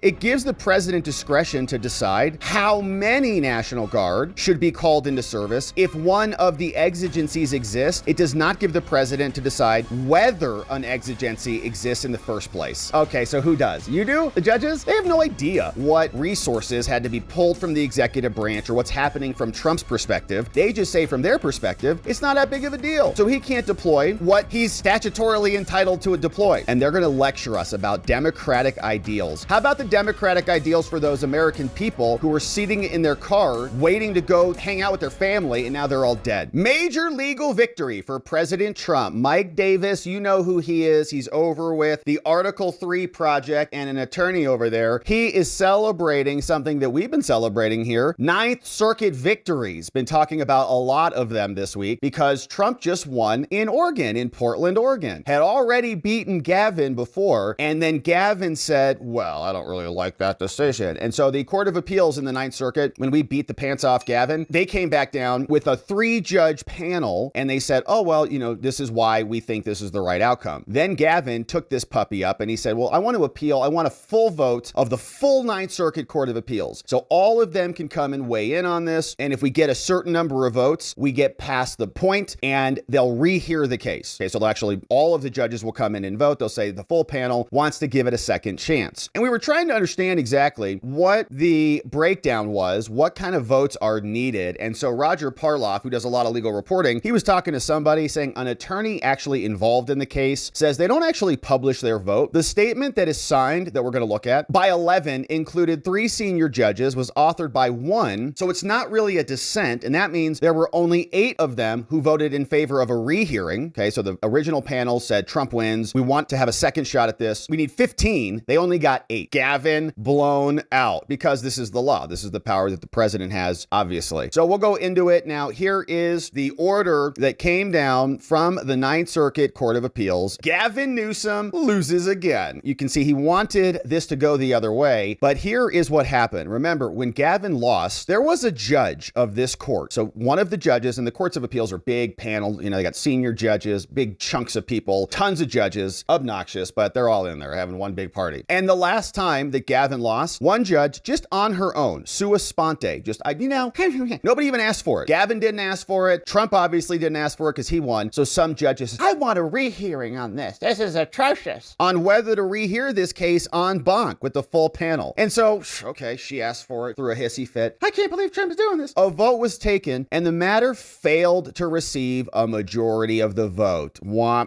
It gives the president discretion to decide how many National Guard should be called into service. If one of the exigencies exists, it does not give the president to decide whether an exigency exists in the first place. Okay, so who does? You do? The judges? They have no idea what resources had to be pulled from the executive branch or what's happening from Trump's perspective. They just say from their perspective, it's not that big of a deal. So he can't deploy what he's statutorily entitled to deploy. And they're going to lecture us about democratic ideals. How about the democratic ideals for those American people who were sitting in their car waiting to go hang out with their family and now they're all dead? Major legal victory for President Trump. Mike Davis, you know who he is. He's over with the Article 3 project and an attorney over there. He is celebrating something that we've been celebrating here. Ninth Circuit victories. Been talking about a lot of them this week because Trump just won in Oregon, in Portland, Oregon. Had already beaten Gavin before, and then Gavin said, well, I don't really like that decision. And so the Court of Appeals in the Ninth Circuit, when we beat the pants off Gavin, they came back down with a 3-judge panel, and they said, oh, well, you know, this is why we think this is the right outcome. Then Gavin took this puppy up and he said, well, I want to appeal. I want a full vote of the full Ninth Circuit Court of Appeals. So all of them can come and weigh in on this. And if we get a certain number of votes, we get past the point and they'll rehear the case. Okay, so actually all of the judges will come in and vote. They'll say the full panel wants to give it a second chance. And we were trying to understand exactly what the breakdown was, what kind of votes are needed. And so Roger Parloff, who does a lot of legal reporting, he was talking to somebody saying an attorney actually involved in the case says they don't actually publish their vote. The statement that is signed that we're going to look at by 11 included 3 senior judges, was authored by 1. So it's not really a dissent. And that means there were only 8 of them who voted in favor of a rehearing. Okay, so the original panel said Trump wins. We want to have a second shot at this. We need 15. They only got 8. Gavin blown out because this is the law. This is the power that the president has, obviously. So we'll go into it. Now, here is the order that came down from the Ninth Circuit Court of Appeals. Gavin Newsom loses again. You can see he wanted this to go the other way, but here is what happened. Remember, when Gavin lost, there was a judge of this court. So one of the judges, and the courts of appeals are big panels, you know, they got senior judges, big chunks of people, tons of judges, obnoxious, but they're all in there having one big party. And the last time that Gavin lost, one judge just on her own, sua sponte, just, nobody even asked for it. Gavin didn't ask for it. Trump obviously didn't ask for it because he won. So some judges, I want a rehearing on this. This is atrocious. On whether to rehear this case en banc with the full panel. And so, okay, she asked for it through a hissy fit. I can't believe Trump is doing this. A vote was taken and the matter failed to receive a majority of the vote.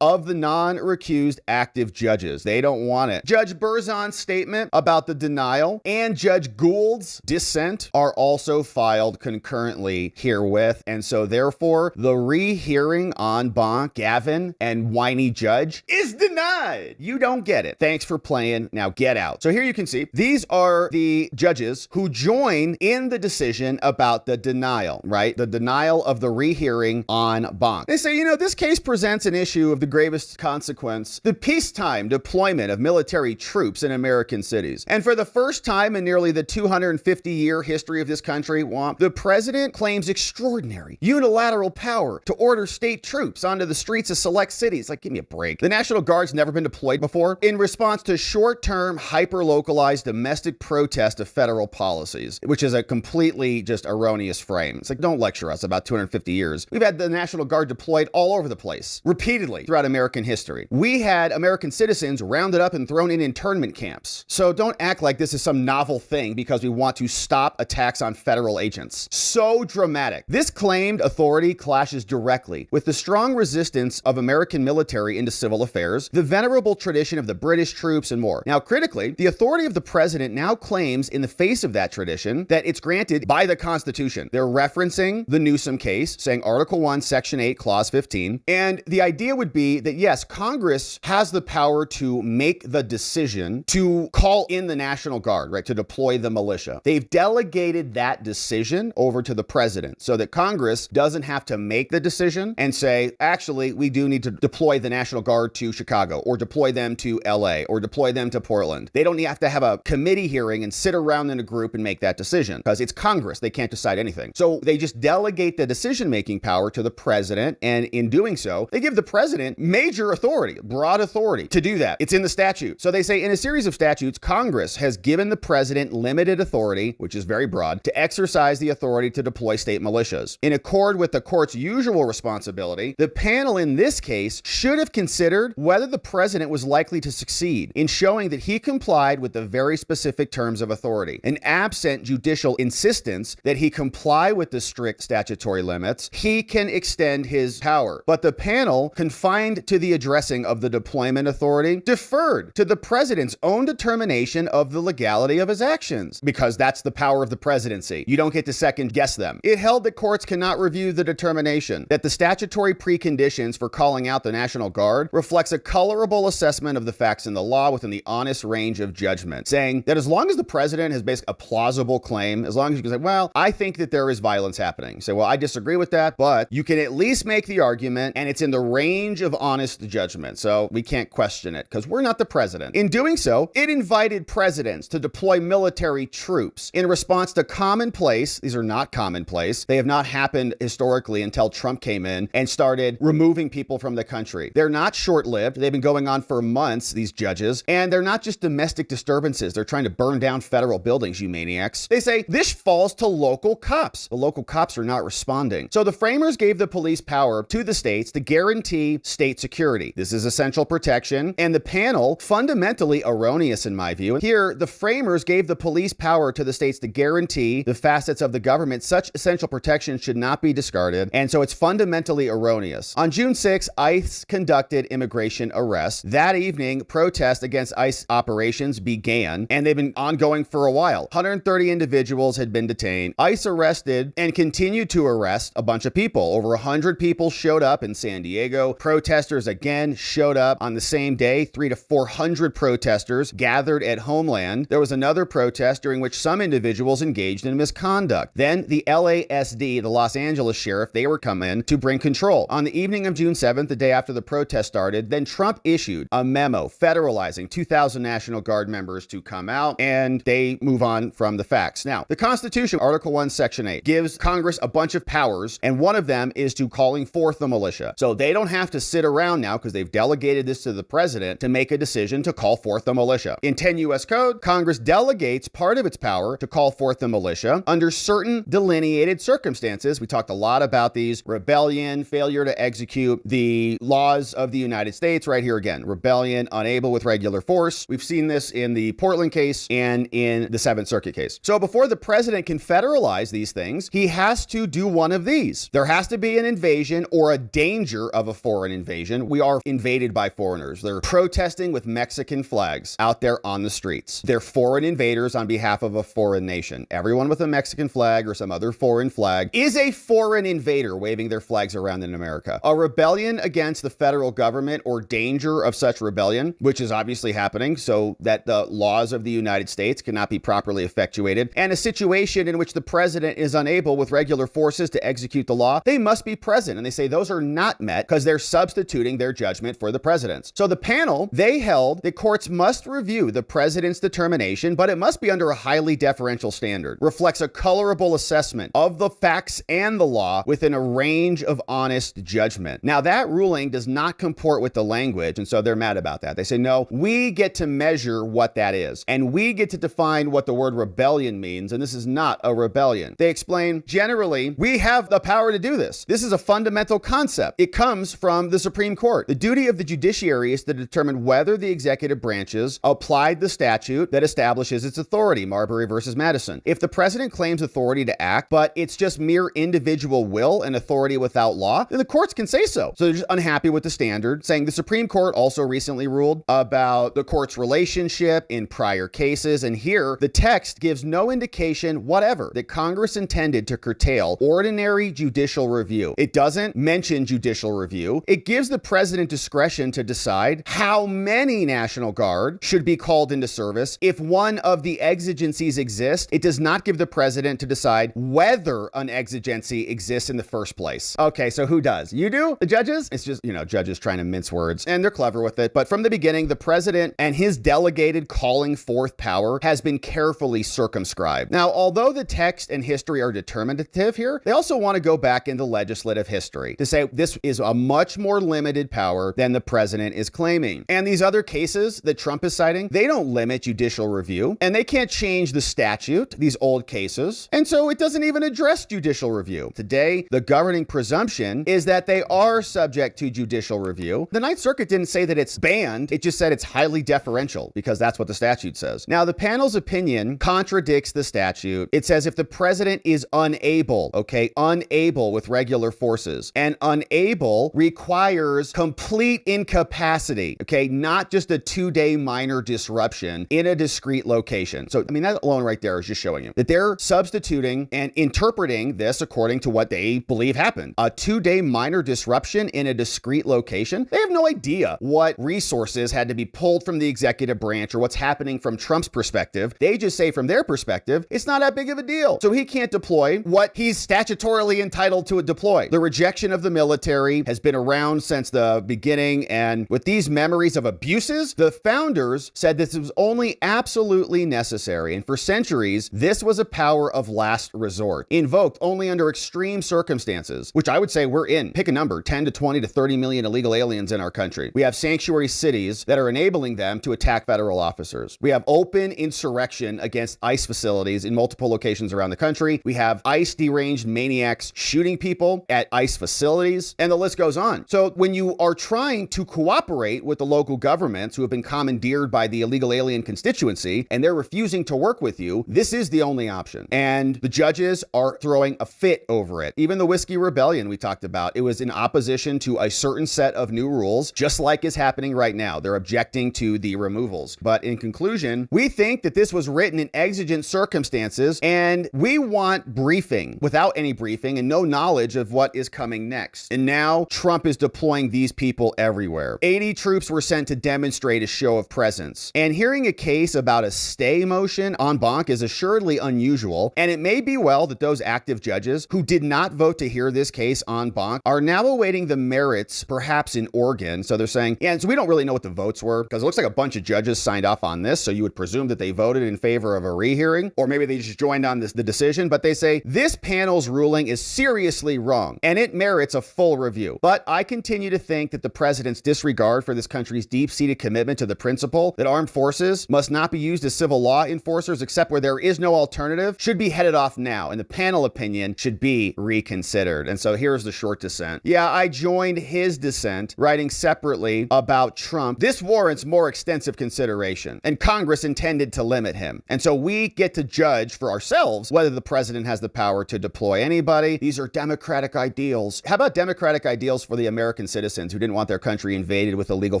Of the non-recused active judges. They don't want it. Judge Berzon's statement about the denial and Judge Gould's dissent are also filed concurrently herewith. And so therefore, the rehearing en banc, Gavin and whiny judge, is denied. You don't get it. Thanks for playing. Now get out. So here you can see, these are the judges who join in the decision about the denial, right? The denial of the rehearing en banc. They say, you know, this case presents an issue of the gravest consequence, the peacetime deployment of military troops in American cities. And for the first time in nearly the 250-year history of this country, the president claims extraordinary unilateral power to order state troops onto the streets of select cities. Like, give me a break. The National Guard's never been deployed before in response to short-term, hyper-localized domestic protest of federal policies, which is a completely just erroneous frame. It's like, don't lecture us about 250 years. We've had the National Guard deployed all over the place, repeatedly throughout American history. We had American citizens rounded up and thrown in internment camps. So don't act like this is some novel thing because we want to stop attacks on federal agents. So dramatic. This claimed authority clashes directly with the strong resistance of American military into civil affairs, the venerable tradition of the British troops, and more. Now, critically, the authority of the president now claims in the face of that tradition that it's granted by the Constitution. They're referencing the Newsom case, saying Article 1, Section 8, Clause 15. And the idea would be that, yes, Congress has the power to make the decision to call in the National Guard, right, to deploy the militia. They've delegated that decision over to the president so that Congress doesn't have to make the decision and say, actually, we do need to deploy the National Guard to Chicago or deploy them to LA or deploy them to Portland. They don't have to have a committee hearing and sit around in a group and make that decision because it's Congress. They can't decide anything. So they just delegate the decision-making power to the president. And in doing so, they give the president major authority, broad authority to do that. It's in the statute. So they say in a series of statutes, Congress Congress has given the president limited authority, which is very broad, to exercise the authority to deploy state militias. In accord with the court's usual responsibility, the panel in this case should have considered whether the president was likely to succeed in showing that he complied with the very specific terms of authority. And absent judicial insistence that he comply with the strict statutory limits, he can extend his power. But the panel, confined to the addressing of the deployment authority, deferred to the president's own determination of the legality of his actions, because that's the power of the presidency. You don't get to second guess them. It held that courts cannot review the determination that the statutory preconditions for calling out the National Guard reflects a colorable assessment of the facts in the law within the honest range of judgment, saying that as long as the president has basically a plausible claim, as long as you can say, well, I think that there is violence happening. Say, well, I disagree with that, but you can at least make the argument and it's in the range of honest judgment. So we can't question it because we're not the president. In doing so, it invited presidents to deploy military troops in response to commonplace. These are not commonplace. They have not happened historically until Trump came in and started removing people from the country. They're not short-lived. They've been going on for months, these judges, and they're not just domestic disturbances. They're trying to burn down federal buildings, you maniacs. They say this falls to local cops. The local cops are not responding. So the framers gave the police power to the states to guarantee state security. This is essential protection, and the panel, fundamentally erroneous in my view. Here, the framers gave the police power to the states to guarantee the facets of the government. Such essential protection should not be discarded, and so it's fundamentally erroneous. On June 6, ICE conducted immigration arrests. That evening, protests against ICE operations began, and they've been ongoing for a while. 130 individuals had been detained. ICE arrested and continued to arrest a bunch of people. Over 100 people showed up in San Diego. Protesters again showed up on the same day. 300 to 400 protesters gathered at Homeland. There was another protest during which some individuals engaged in misconduct. Then the LASD, the Los Angeles sheriff, they were come in to bring control. On the evening of June 7th, the day after the protest started, then Trump issued a memo federalizing 2,000 National Guard members to come out, and they move on from the facts. Now, the Constitution, Article 1, Section 8, gives Congress a bunch of powers, and one of them is to calling forth the militia. So they don't have to sit around now because they've delegated this to the president to make a decision to call forth the militia. In 10 U.S. Code, Congress delegates part of its power to call forth the militia under certain delineated circumstances. We talked a lot about these: rebellion, failure to execute the laws of the United States. Right here again, rebellion, unable with regular force. We've seen this in the Portland case and in the Seventh Circuit case. So before the president can federalize these things, he has to do one of these. There has to be an invasion or a danger of a foreign invasion. We are invaded by foreigners. They're protesting with Mexican flags out there on the streets. They're foreign invaders on behalf of a foreign nation. Everyone with a Mexican flag or some other foreign flag is a foreign invader waving their flags around in America. A rebellion against the federal government or danger of such rebellion, which is obviously happening so that the laws of the United States cannot be properly effectuated, and a situation in which the president is unable with regular forces to execute the law, they must be present. And they say those are not met because they're substituting their judgment for the president's. So the panel, they held that courts must review the president's determination, but it must be under a highly deferential standard, reflects a colorable assessment of the facts and the law within a range of honest judgment. Now that ruling does not comport with the language, and so they're mad about that. They say, no, we get to measure what that is, and we get to define what the word rebellion means, and this is not a rebellion. They explain, generally, we have the power to do this. This is a fundamental concept. It comes from the Supreme Court. The duty of the judiciary is to determine whether the executive branches applied the statute that establishes its authority, Marbury versus Madison. If the president claims authority to act, but it's just mere individual will and authority without law, then the courts can say so. So they're just unhappy with the standard, saying the Supreme Court also recently ruled about the court's relationship in prior cases, and here the text gives no indication whatever that Congress intended to curtail ordinary judicial review. It doesn't mention judicial review. It gives the president discretion to decide how many National Guard should be called into service. If one of the exigencies exists, it does not give the president to decide whether an exigency exists in the first place. Okay, so who does? You do? The judges? It's just, judges trying to mince words, and they're clever with it. But from the beginning, the president and his delegated calling forth power has been carefully circumscribed. Now, although the text and history are determinative here, they also want to go back into legislative history to say this is a much more limited power than the president is claiming. And these other cases that Trump is citing, they don't limit judicial review, and they can't change the statute, these old cases, and so it doesn't even address judicial review. Today, the governing presumption is that they are subject to judicial review. The Ninth Circuit didn't say that it's banned, it just said it's highly deferential, because that's what the statute says. Now, the panel's opinion contradicts the statute. It says if the president is unable, unable with regular forces, and unable requires complete incapacity, not just a 2-day minor disruption in a discrete location. So, that alone right there is just showing you that they're substituting and interpreting this according to what they believe happened. A 2-day minor disruption in a discrete location. They have no idea what resources had to be pulled from the executive branch or what's happening from Trump's perspective. They just say from their perspective, it's not that big of a deal. So he can't deploy what he's statutorily entitled to deploy. The rejection of the military has been around since the beginning, and with these memories of abuses, the founders said this was only absolutely necessary, and for centuries, this was a power of last resort, invoked only under extreme circumstances, which I would say we're in. Pick a number, 10 to 20 to 30 million illegal aliens in our country. We have sanctuary cities that are enabling them to attack federal officers. We have open insurrection against ICE facilities in multiple locations around the country. We have ICE deranged maniacs shooting people at ICE facilities, and the list goes on. So when you are trying to cooperate with the local governments who have been commandeered by the illegal alien constituency, and they're refusing to work with you, this is the only option. And the judges are throwing a fit over it. Even the Whiskey Rebellion we talked about, it was in opposition to a certain set of new rules, just like is happening right now. They're objecting to the removals. But in conclusion, we think that this was written in exigent circumstances, and we want briefing without any briefing and no knowledge of what is coming next. And now Trump is deploying these people everywhere. 80 troops were sent to demonstrate a show of presence. And hearing a case about a stay motion en banc is assuredly unusual, and it may be well that those active judges who did not vote to hear this case en banc are now awaiting the merits, perhaps in Oregon. So they're saying, so we don't really know what the votes were, because it looks like a bunch of judges signed off on this, so you would presume that they voted in favor of a rehearing, or maybe they just joined on the decision, but they say this panel's ruling is seriously wrong, and it merits a full review. But I continue to think that the president's disregard for this country's deep-seated commitment to the principle that armed forces must not be used as civil law enforcers except where there is no alternative should be headed off now, and the panel opinion should be reconsidered. And so here's the short dissent. Yeah, I joined his dissent, writing separately about Trump. This warrants more extensive consideration, and Congress intended to limit him. And so we get to judge for ourselves whether the president has the power to deploy anybody. These are democratic ideals. How about democratic ideals for the American citizens who didn't want their country invaded with illegal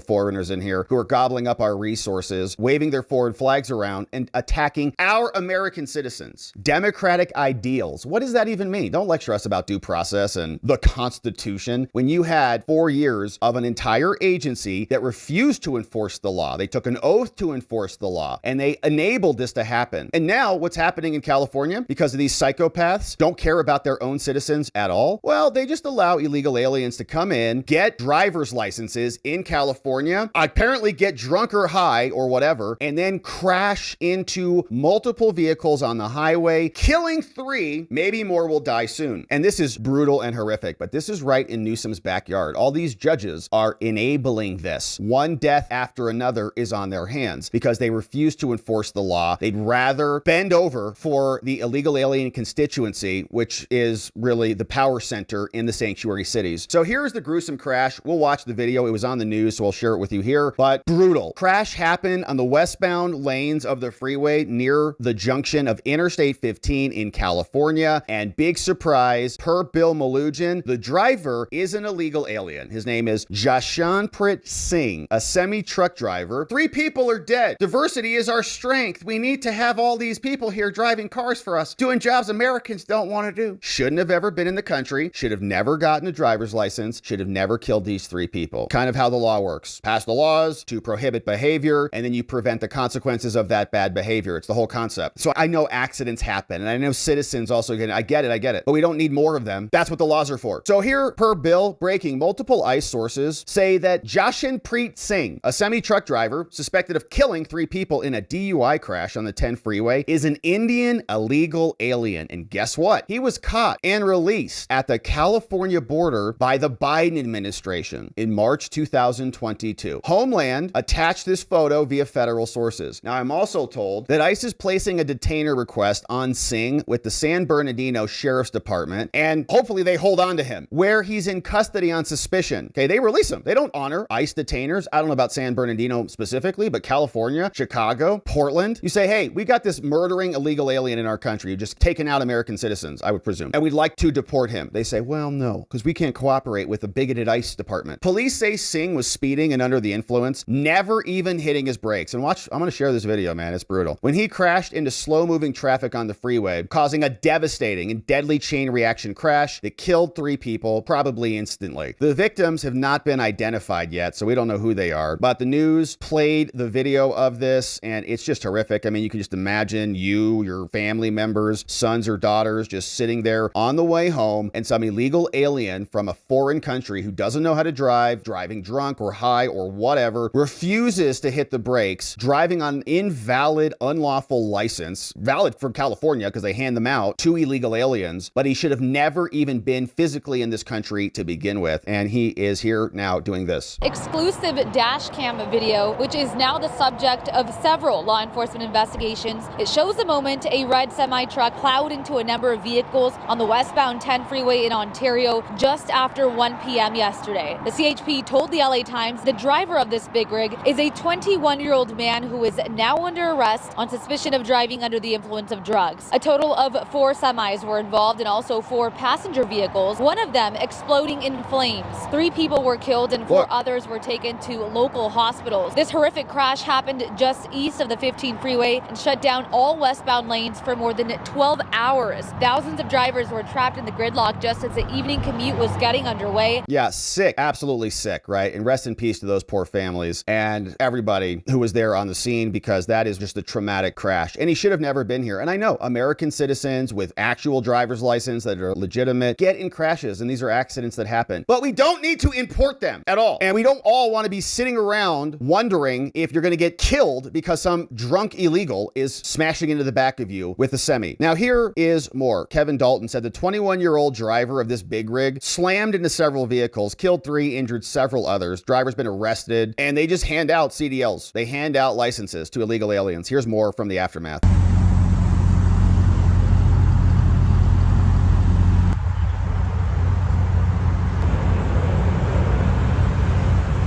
foreigners in here, who are gobbling up our resources, waving their foreign flags around, and attacking our American citizens? Democratic ideals. What does that even mean? Don't lecture us about due process and the Constitution when you had 4 years of an entire agency that refused to enforce the law. They took an oath to enforce the law, and they enabled this to happen. And now what's happening in California, because of these psychopaths don't care about their own citizens at all? Well, they just allow illegal aliens to come in, get driver's licenses in California, apparently get drunk or high or whatever, and then crash into multiple vehicles on the highway, killing 3, maybe more will die soon. And this is brutal and horrific, but this is right in Newsom's backyard. All these judges are enabling this. One death after another is on their hands because they refuse to enforce the law. They'd rather bend over for the illegal alien constituency, which is really the power center in the sanctuary cities. So here's the gruesome crash. We'll watch the video. It was on the news, so I'll share it with you here, but brutal. Crash happened on the westbound lanes of the freeway near the junction of Interstate 15 in California. And big surprise, per Bill Malugin, the driver is an illegal alien. His name is Jashanprit Singh, a semi-truck driver. 3 people are dead. Diversity is our strength. We need to have all these people here driving cars for us, doing jobs Americans don't want to do. Shouldn't have ever been in the country, should have never gotten a driver's license, should have never killed these 3 people. Kind of how the law works. Pass the laws to prohibit behavior, and then you prevent the consequences of that bad behavior. It's the whole concept. So I know accidents happen, and I know citizens also get it. I get it. But we don't need more of them. That's what the laws are for. So here, per Bill, breaking multiple ICE sources say that Jashanprit Singh, a semi-truck driver suspected of killing 3 people in a DUI crash on the 10 freeway, is an Indian illegal alien. And guess what? He was caught and released at the California border by the Biden administration in March 2022. Homeland attached this photo via federal sources. Now, I'm also told that ICE is placing a detainer request on Singh with the San Bernardino Sheriff's Department, and hopefully they hold on to him, where he's in custody on suspicion. Okay, they release him. They don't honor ICE detainers. I don't know about San Bernardino specifically, but California, Chicago, Portland, you say, hey, we got this murdering illegal alien in our country, just taking out American citizens, I would presume, and we'd like to deport him. They say, well, no, because we can't cooperate with a bigoted ICE department. Police say Singh was speeding and under the influence, never even hitting his brakes. And watch, I'm going to share this video, man. It's brutal. When he crashed into slow-moving traffic on the freeway, causing a devastating and deadly chain reaction crash that killed 3 people, probably instantly. The victims have not been identified yet, so we don't know who they are. But the news played the video of this, and it's just horrific. I mean, you can just imagine you, your family members, sons or daughters, just sitting there on the way home, and some illegal alien from a foreign country who doesn't know how to drive, driving drunk or high or whatever, refuses to hit the brakes, driving on an invalid, unlawful license, valid from California because they hand them out to illegal aliens, but he should have never even been physically in this country to begin with. And he is here now doing this. Exclusive dash cam video, which is now the subject of several law enforcement investigations. It shows the moment a red semi-truck plowed into a number of vehicles on the westbound 10 freeway in Ontario just after 1 p.m. yesterday. The CHP told the LA Times the driver of this big rig is a 21-year-old man who is now under arrest on suspicion of driving under the influence of drugs. A total of 4 semis were involved and also 4 passenger vehicles, one of them exploding in flames. 3 people were killed and 4 others were taken to local hospitals. This horrific crash happened just east of the 15 freeway and shut down all westbound lanes for more than 12 hours. Thousands of drivers were trapped in the gridlock just as the evening commute was getting underway. Yeah, sick, absolutely sick, right? And rest in peace to those poor families and everybody who was there on the scene, because that is just a traumatic crash. And he should have never been here. And I know American citizens with actual driver's license that are legitimate get in crashes, and these are accidents that happen. But we don't need to import them at all. And we don't all want to be sitting around wondering if you're going to get killed because some drunk illegal is smashing into the back of you with a semi. Now here is more. Kevin Dalton said the 21-year-old driver of this big rig slammed into several vehicles, killed 3, injured several others. Driver's been arrested, and they just hand out CDLs. They hand out licenses to illegal aliens. Here's more from the aftermath.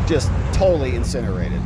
Just totally incinerated.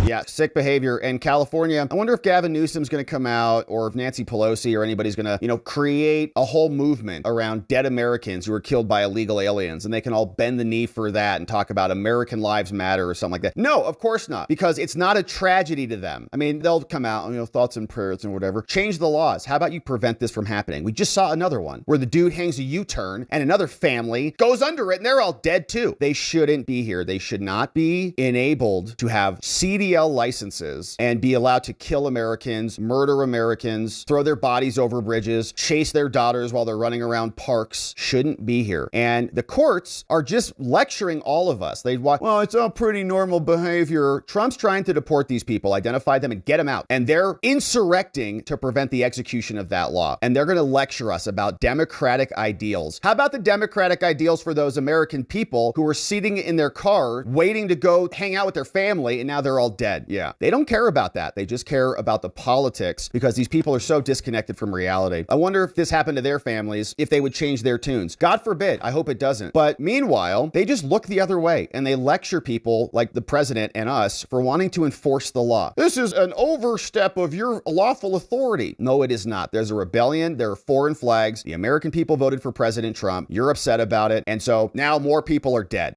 Yeah, sick behavior. And California, I wonder if Gavin Newsom's going to come out, or if Nancy Pelosi or anybody's going to, create a whole movement around dead Americans who were killed by illegal aliens, and they can all bend the knee for that and talk about American lives matter or something like that. No, of course not, because it's not a tragedy to them. I mean, they'll come out, thoughts and prayers and whatever. Change the laws. How about you prevent this from happening? We just saw another one where the dude hangs a U-turn and another family goes under it and they're all dead too. They shouldn't be here. They should not be enabled to have CDL licenses and be allowed to kill Americans, murder Americans, throw their bodies over bridges, chase their daughters while they're running around parks. Shouldn't be here. And the courts are just lecturing all of us. They'd watch, well, it's all pretty normal behavior. Trump's trying to deport these people, identify them, and get them out. And they're insurrecting to prevent the execution of that law. And they're going to lecture us about democratic ideals. How about the democratic ideals for those American people who were sitting in their car waiting to go hang out with their family, and now they're all dead? Yeah. They don't care about that. They just care about the politics, because these people are so disconnected from reality. I wonder if this happened to their families, if they would change their tunes. God forbid. I hope it doesn't. But meanwhile, they just look the other way and they lecture people like the president and us for wanting to enforce the law. This is an overstep of your lawful authority. No, it is not. There's a rebellion. There are foreign flags. The American people voted for President Trump. You're upset about it. And so now more people are dead.